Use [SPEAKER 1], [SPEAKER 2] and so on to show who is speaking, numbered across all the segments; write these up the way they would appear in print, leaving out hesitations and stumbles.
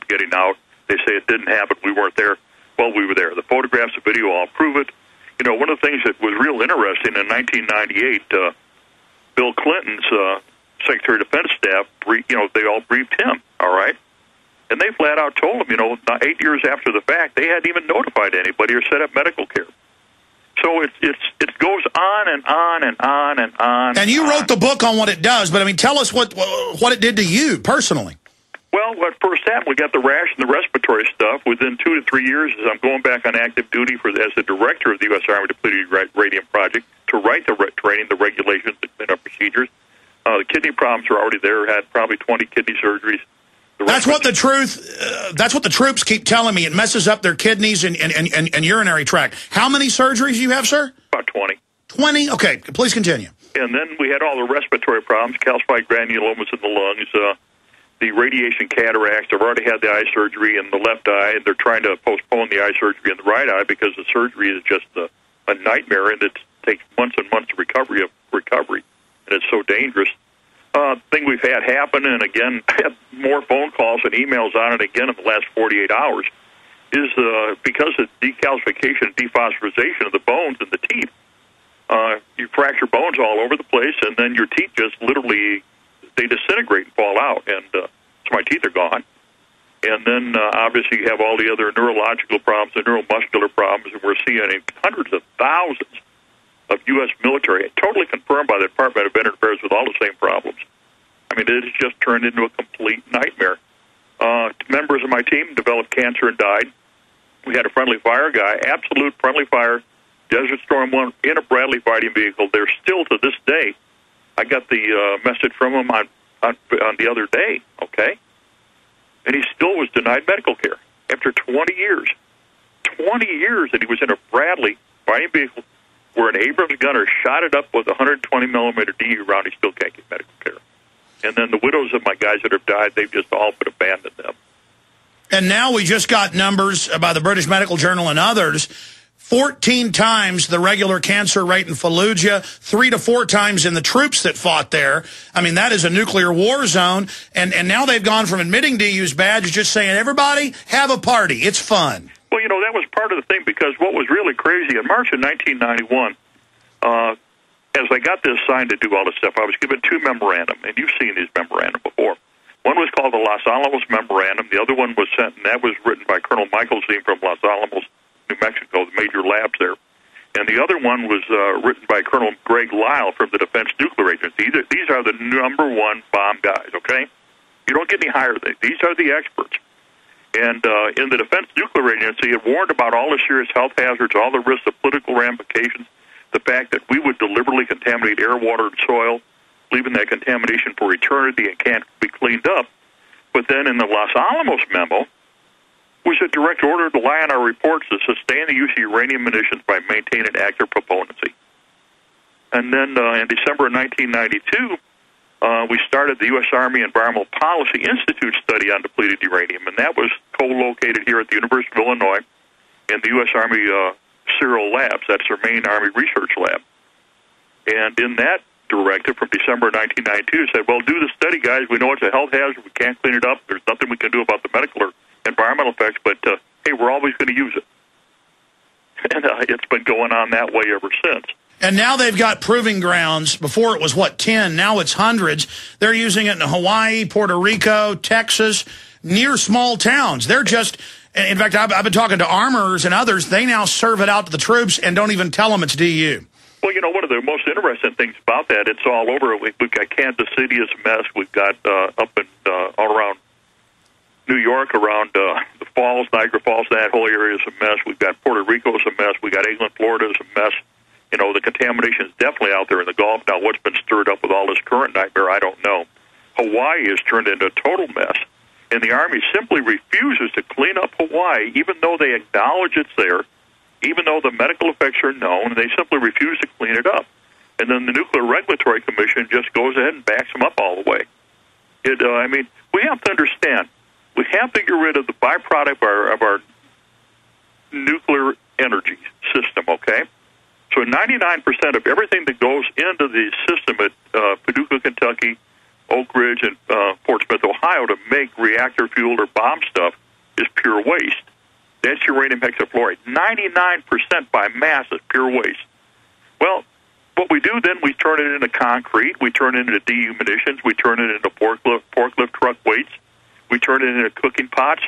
[SPEAKER 1] getting out. They say it didn't happen. We weren't there. Well, we were there. The photographs, the video all prove it. You know, one of the things that was real interesting in 1998, Bill Clinton's Secretary of Defense staff, they all briefed him, all right? And they flat out told him, 8 years after the fact, they hadn't even notified anybody or set up medical care. So it goes on and on and on and on. And
[SPEAKER 2] you wrote the book on what it does, but I mean, tell us what it did to you personally.
[SPEAKER 1] Well, what first happened, we got the rash and the respiratory stuff. Within 2 to 3 years, as I'm going back on active duty as the director of the U.S. Army Depleted Uranium Project to write the training, the regulations, and our procedures. The kidney problems are already there. Had probably 20 kidney surgeries. That's what
[SPEAKER 2] the troops keep telling me. It messes up their kidneys and urinary tract. How many surgeries do you have, sir?
[SPEAKER 1] About 20.
[SPEAKER 2] 20? Okay, please continue.
[SPEAKER 1] And then we had all the respiratory problems, calcified granulomas in the lungs, the radiation cataracts. I've already had the eye surgery in the left eye, and they're trying to postpone the eye surgery in the right eye because the surgery is just a nightmare, and it takes months and months of recovery, and it's so dangerous. Thing we've had happen, and again, I have more phone calls and emails on it again in the last 48 hours, is because of decalcification and dephosphorization of the bones in the teeth. You fracture bones all over the place, and then your teeth just literally, they disintegrate and fall out, and so my teeth are gone. And then, obviously, you have all the other neurological problems, the neuromuscular problems, and we're seeing hundreds of thousands of U.S. military, totally confirmed by the Department of Veterans Affairs, with all the same problems. I mean, it has just turned into a complete nightmare. Members of my team developed cancer and died. We had a friendly fire guy, absolute friendly fire, Desert Storm 1 in a Bradley fighting vehicle. They're still, to this day, I got the message from him on the other day, okay? And he still was denied medical care after 20 years. 20 years that he was in a Bradley fighting vehicle where an Abrams gunner shot it up with a 120-millimeter DU round. He still can't get medical care. And then the widows of my guys that have died, they've just all but abandoned them.
[SPEAKER 2] And now we just got numbers by the British Medical Journal and others, 14 times the regular cancer rate in Fallujah, 3 to 4 times in the troops that fought there. I mean, that is a nuclear war zone. And now they've gone from admitting DU's bad to just saying, everybody, have a party. It's fun.
[SPEAKER 1] Well, that was part of the thing, because what was really crazy, in March of 1991, as I got this signed to do all this stuff, I was given 2 memorandum, and you've seen these memorandum before. One was called the Los Alamos Memorandum. The other one was sent, and that was written by Colonel Michael Zine from Los Alamos, New Mexico, the major labs there. And the other one was written by Colonel Greg Lyle from the Defense Nuclear Agency. These are the #1 bomb guys, okay? You don't get any higher than that. These are the experts. And in the Defense Nuclear Agency, it warned about all the serious health hazards, all the risks of political ramifications, the fact that we would deliberately contaminate air, water, and soil, leaving that contamination for eternity and can't be cleaned up. But then in the Los Alamos memo was a direct order to rely on our reports to sustain the use of uranium munitions by maintaining active proponency. And then in December of 1992, we started the U.S. Army Environmental Policy Institute study on depleted uranium, and that was co-located here at the University of Illinois in the U.S. Army Serial Labs. That's their main Army research lab. And in that directive from December 1992, said, well, do the study, guys. We know it's a health hazard. We can't clean it up. There's nothing we can do about the medical or environmental effects, but, hey, we're always going to use it. And it's been going on that way ever since.
[SPEAKER 2] And now they've got proving grounds. Before it was, 10? Now it's hundreds. They're using it in Hawaii, Puerto Rico, Texas, near small towns. They're just, in fact, I've been talking to armorers and others. They now serve it out to the troops and don't even tell them it's DU.
[SPEAKER 1] Well, one of the most interesting things about that, it's all over. We've got Kansas City is a mess. We've got up in all around New York, around the Falls, Niagara Falls, that whole area is a mess. We've got Puerto Rico is a mess. We've got England, Florida is a mess. The contamination is definitely out there in the Gulf. Now, what's been stirred up with all this current nightmare, I don't know. Hawaii has turned into a total mess, and the Army simply refuses to clean up Hawaii, even though they acknowledge it's there, even though the medical effects are known, and they simply refuse to clean it up. And then the Nuclear Regulatory Commission just goes ahead and backs them up all the way. We have to understand, we have to get rid of the byproduct of our nuclear energy system, okay? So 99% of everything that goes into the system at Paducah, Kentucky, Oak Ridge and Fort Smith, Ohio, to make reactor fuel or bomb stuff is pure waste. That's uranium hexafluoride. 99% by mass is pure waste. Well, what we do then, we turn it into concrete, we turn it into DU munitions, we turn it into forklift truck weights, we turn it into cooking pots,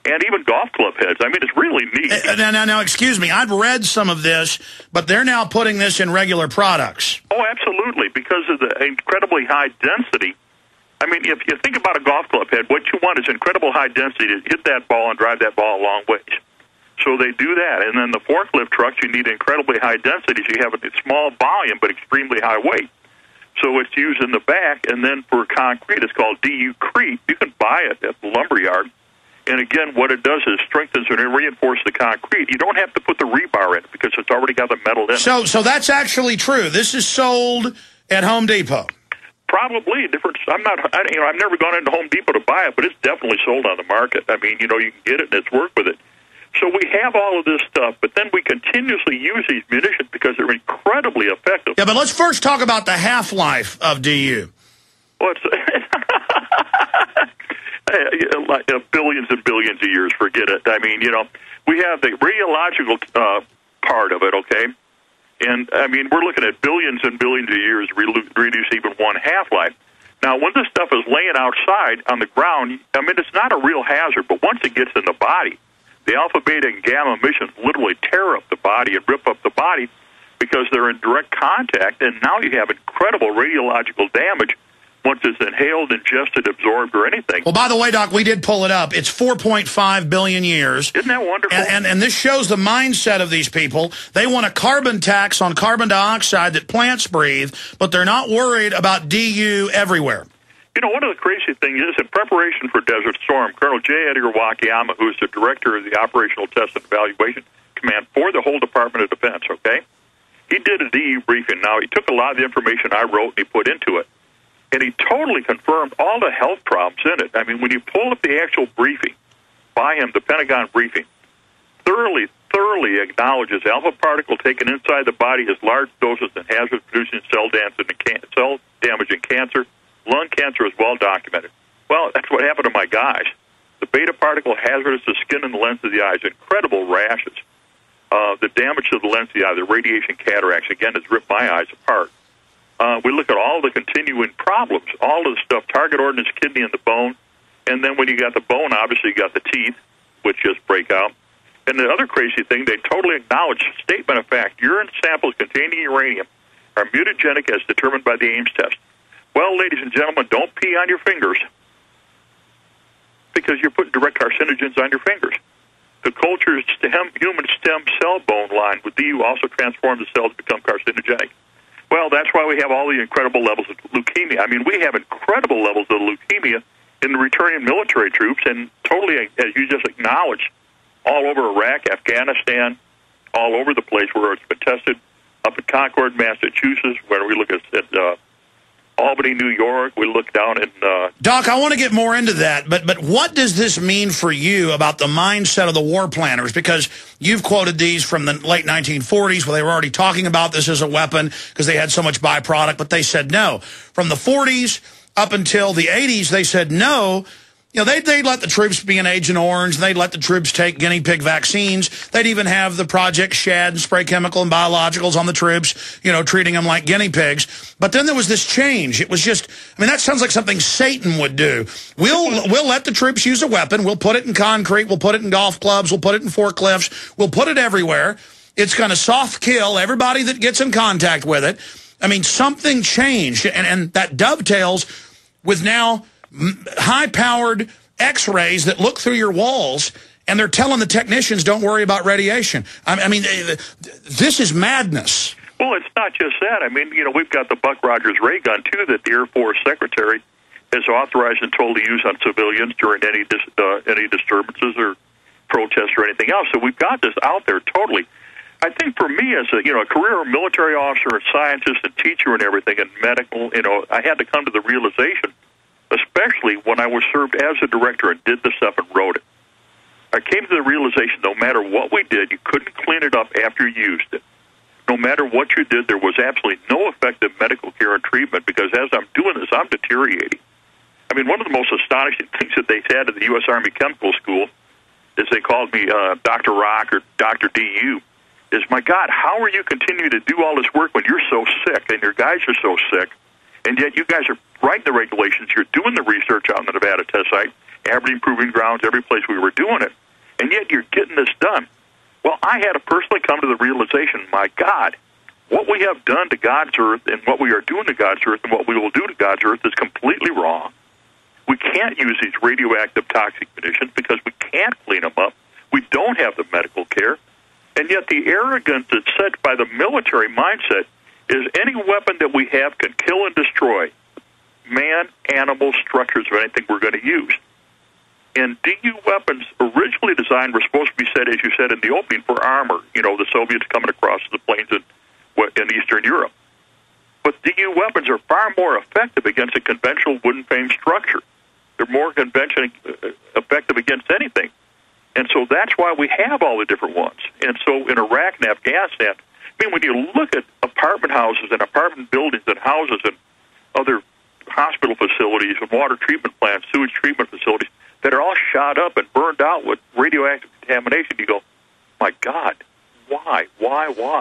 [SPEAKER 1] and even golf club heads. I mean, it's really neat.
[SPEAKER 2] Now, excuse me. I've read some of this, but they're now putting this in regular products.
[SPEAKER 1] Oh, absolutely, because of the incredibly high density. I mean, if you think about a golf club head, what you want is incredible high density to hit that ball and drive that ball a long ways. So they do that. And then the forklift trucks, you need incredibly high density. So you have a small volume but extremely high weight. So it's used in the back. And then for concrete, it's called DU-crete. You can buy it at the lumberyard. And again, what it does is strengthens and reinforces the concrete. You don't have to put the rebar in it because it's already got the metal in it.
[SPEAKER 2] So that's actually true. This is sold at Home Depot.
[SPEAKER 1] Probably different. I've never gone into Home Depot to buy it, but it's definitely sold on the market. I mean, you can get it and it's work with it. So we have all of this stuff, but then we continuously use these munitions because they're incredibly effective.
[SPEAKER 2] Yeah, but let's first talk about the half-life of DU.
[SPEAKER 1] Well, it's billions and billions of years, forget it. I mean, we have the radiological part of it, okay? And, I mean, we're looking at billions and billions of years to reduce even one half-life. Now, when this stuff is laying outside on the ground, I mean, it's not a real hazard, but once it gets in the body, the alpha, beta, and gamma emissions literally tear up the body and rip up the body because they're in direct contact, and now you have incredible radiological damage once it's inhaled, ingested, absorbed, or anything.
[SPEAKER 2] Well, by the way, Doc, we did pull it up. It's 4.5 billion years.
[SPEAKER 1] Isn't that wonderful?
[SPEAKER 2] And this shows the mindset of these people. They want a carbon tax on carbon dioxide that plants breathe, but they're not worried about DU everywhere.
[SPEAKER 1] One of the crazy things is, in preparation for Desert Storm, Colonel J. Edgar Wakayama, who is the director of the Operational Test and Evaluation Command for the whole Department of Defense, okay? He did a DU briefing. Now, he took a lot of the information I wrote and he put into it, and he totally confirmed all the health problems in it. I mean, when you pull up the actual briefing by him, the Pentagon briefing, thoroughly acknowledges alpha particle taken inside the body has large doses and hazard-producing cell damage and cancer. Lung cancer is well documented. Well, that's what happened to my guys. The beta particle hazardous to skin and the lens of the eyes, incredible rashes. The damage to the lens of the eye, the radiation cataracts, again, has ripped my eyes apart. We look at all the continuing problems, all of the stuff, target organs, kidney, and the bone. And then when you got the bone, obviously you got the teeth, which just break out. And the other crazy thing, they totally acknowledge, statement of fact, urine samples containing uranium are mutagenic as determined by the Ames test. Well, ladies and gentlemen, don't pee on your fingers because you're putting direct carcinogens on your fingers. The cultured human stem cell bone line with DU also transforms the cells to become carcinogenic. Well, that's why we have all the incredible levels of leukemia. I mean, we have incredible levels of leukemia in the returning military troops, and totally, as you just acknowledged, all over Iraq, Afghanistan, all over the place where it's been tested, up in Concord, Massachusetts, where we look at Albany, New York. We look down in...
[SPEAKER 2] Doc, I want to get more into that, but what does this mean for you about the mindset of the war planners? Because you've quoted these from the late 1940s where they were already talking about this as a weapon because they had so much byproduct, but they said no. From the 40s up until the 80s, they said no. They'd let the troops be in Agent Orange. They'd let the troops take guinea pig vaccines. They'd even have the Project Shad and spray chemical and biologicals on the troops, treating them like guinea pigs. But then there was this change. It was just, that sounds like something Satan would do. We'll let the troops use a weapon. We'll put it in concrete. We'll put it in golf clubs. We'll put it in forklifts. We'll put it everywhere. It's going to soft kill everybody that gets in contact with it. Something changed, and that dovetails with now high-powered X-rays that look through your walls, and they're telling the technicians, don't worry about radiation. This is madness.
[SPEAKER 1] Well, it's not just that. We've got the Buck Rogers ray gun, too, that the Air Force Secretary has authorized and told to use on civilians during any disturbances or protests or anything else. So we've got this out there totally. I think for me as a career military officer and scientist and teacher and everything and medical, I had to come to the realization, especially when I was served as a director and did the stuff and wrote it. I came to the realization no matter what we did, you couldn't clean it up after you used it. No matter what you did, there was absolutely no effective medical care and treatment because as I'm doing this, I'm deteriorating. mean, one of the most astonishing things that they had at the U.S. Army Chemical School is they called me Dr. Rock or Dr. DU, is, my God, how are you continuing to do all this work when you're so sick and your guys are so sick, and yet you guys are writing the regulations, you're doing the research out in the Nevada test site, Aberdeen Proving Grounds, every place we were doing it, and yet you're getting this done. Well, I had to personally come to the realization, my God, what we have done to God's earth and what we are doing to God's earth and what we will do to God's earth is completely wrong. We can't use these radioactive toxic conditions because we can't clean them up. We don't have the medical care. And yet the arrogance that's set by the military mindset is any weapon that we have can kill and destroy man, animal, structures of anything we're going to use. And DU weapons originally designed were supposed to be set, as you said in the opening, for armor. You know, the Soviets coming across the plains in Eastern Europe. But DU weapons are far more effective against a conventional wooden frame structure. They're more effective against anything. And so that's why we have all the different ones. And so in Iraq and Afghanistan, I mean, when you look at apartment houses and apartment buildings and houses and other hospital facilities and water treatment plants, sewage treatment facilities that are all shot up and burned out with radioactive contamination, you go, my God, why?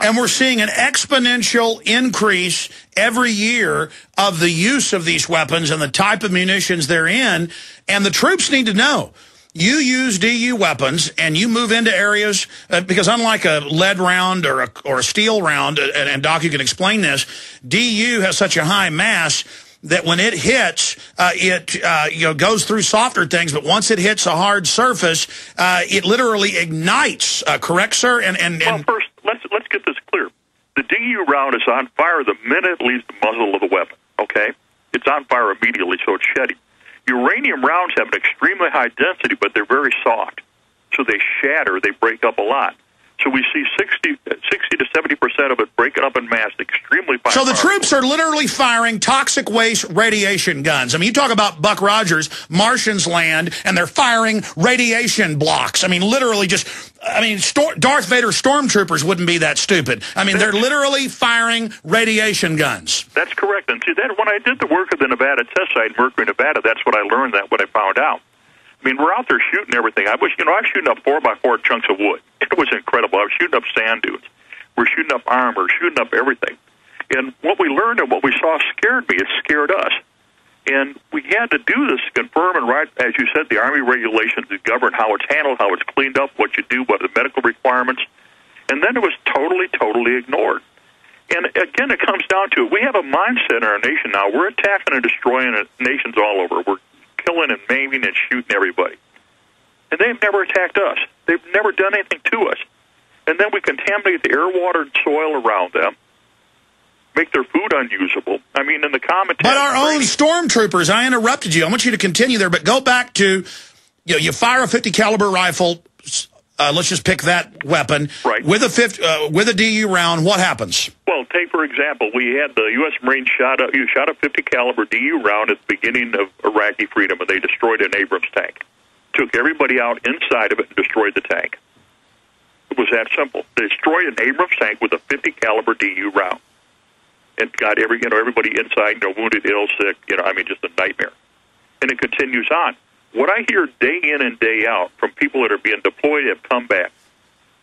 [SPEAKER 2] And we're seeing an exponential increase every year of the use of these weapons and the type of munitions they're in, and the troops need to know. You use DU weapons, and you move into areas, because unlike a lead round or a steel round, and Doc, you can explain this, DU has such a high mass that when it hits, it goes through softer things, but once it hits a hard surface, it literally ignites. Correct, sir?
[SPEAKER 1] Well, first, let's get this clear. The DU round is on fire the minute it leaves the muzzle of the weapon. Okay, it's on fire immediately, so it's shedding. Uranium rounds have an extremely high density, but they're very soft, so they shatter. They break up a lot. So we see 60 to 70% of it breaking up in mass, extremely fine.
[SPEAKER 2] So the troops are literally firing toxic waste radiation guns. I mean, you talk about Buck Rogers, Martian's land, and they're firing radiation blocks. I mean, literally just, Darth Vader stormtroopers wouldn't be that stupid. I mean, they're literally firing radiation guns.
[SPEAKER 1] That's correct. And see, that when I did the work at the Nevada test site in Mercury, Nevada, that's what I learned, what I found out. I mean, we're out there shooting everything. I was shooting up 4x4 chunks of wood. It was incredible. I was shooting up sand dunes. We're shooting up armor, shooting up everything. And what we learned and what we saw scared me. It scared us. And we had to do this to confirm and write, as you said, the Army regulations that govern how it's handled, how it's cleaned up, what you do, what are the medical requirements. And then it was totally ignored. And again, it comes down to it. We have a mindset in our nation now. We're attacking and destroying nations all over. We're killing and maiming and shooting everybody. And they've never attacked us. They've never done anything to us. And then we contaminate the air, water, and soil around them, make their food unusable. I mean, in the commentary...
[SPEAKER 2] But our own stormtroopers, I interrupted you. I want you to continue there, but go back to, you fire a 50 caliber rifle, let's just pick that weapon,
[SPEAKER 1] right,
[SPEAKER 2] with a DU round, what happens?
[SPEAKER 1] Well, take, for example, we had the U.S. Marines shot a 50 caliber DU round at the beginning of Iraqi freedom, and they destroyed an Abrams tank. Took everybody out inside of it and destroyed the tank. It was that simple. They destroyed an Abrams tank with a 50 caliber DU round, and got everybody inside, wounded, ill, sick. Just a nightmare. And it continues on. What I hear day in and day out from people that are being deployed have come back.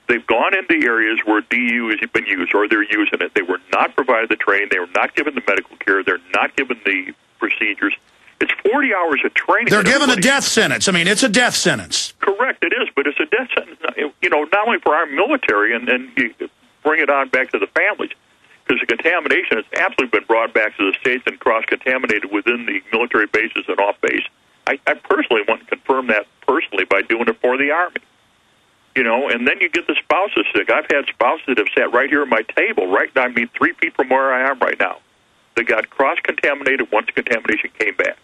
[SPEAKER 1] They've gone into areas where DU has been used, or they're using it. They were not provided the training. They were not given the medical care. They're not given the procedures. It's 40 hours of training.
[SPEAKER 2] They're given a death sentence. I mean, it's a death sentence.
[SPEAKER 1] Correct, it is, but it's a death sentence, not only for our military, and you bring it on back to the families, because the contamination has absolutely been brought back to the states and cross-contaminated within the military bases and off-base. I personally want to confirm that personally by doing it for the Army. And then you get the spouses sick. I've had spouses that have sat right here at my table, 3 feet from where I am right now. They got cross-contaminated once the contamination came back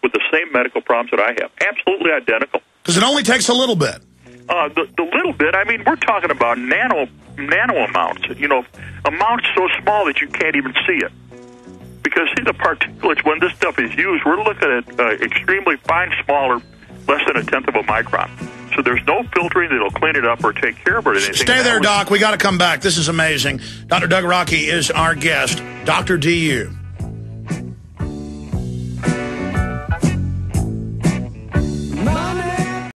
[SPEAKER 1] with the same medical problems that I have. Absolutely identical.
[SPEAKER 2] Because it only takes a little bit.
[SPEAKER 1] The little bit, we're talking about nano amounts, amounts so small that you can't even see it. Because, see, the particulates, when this stuff is used, we're looking at extremely fine, smaller, less than a tenth of a micron. So there's no filtering that'll clean it up or take care of it or anything.
[SPEAKER 2] Stay there, Doc. We got to come back. This is amazing. Dr. Doug Rokke is our guest. Dr. DU.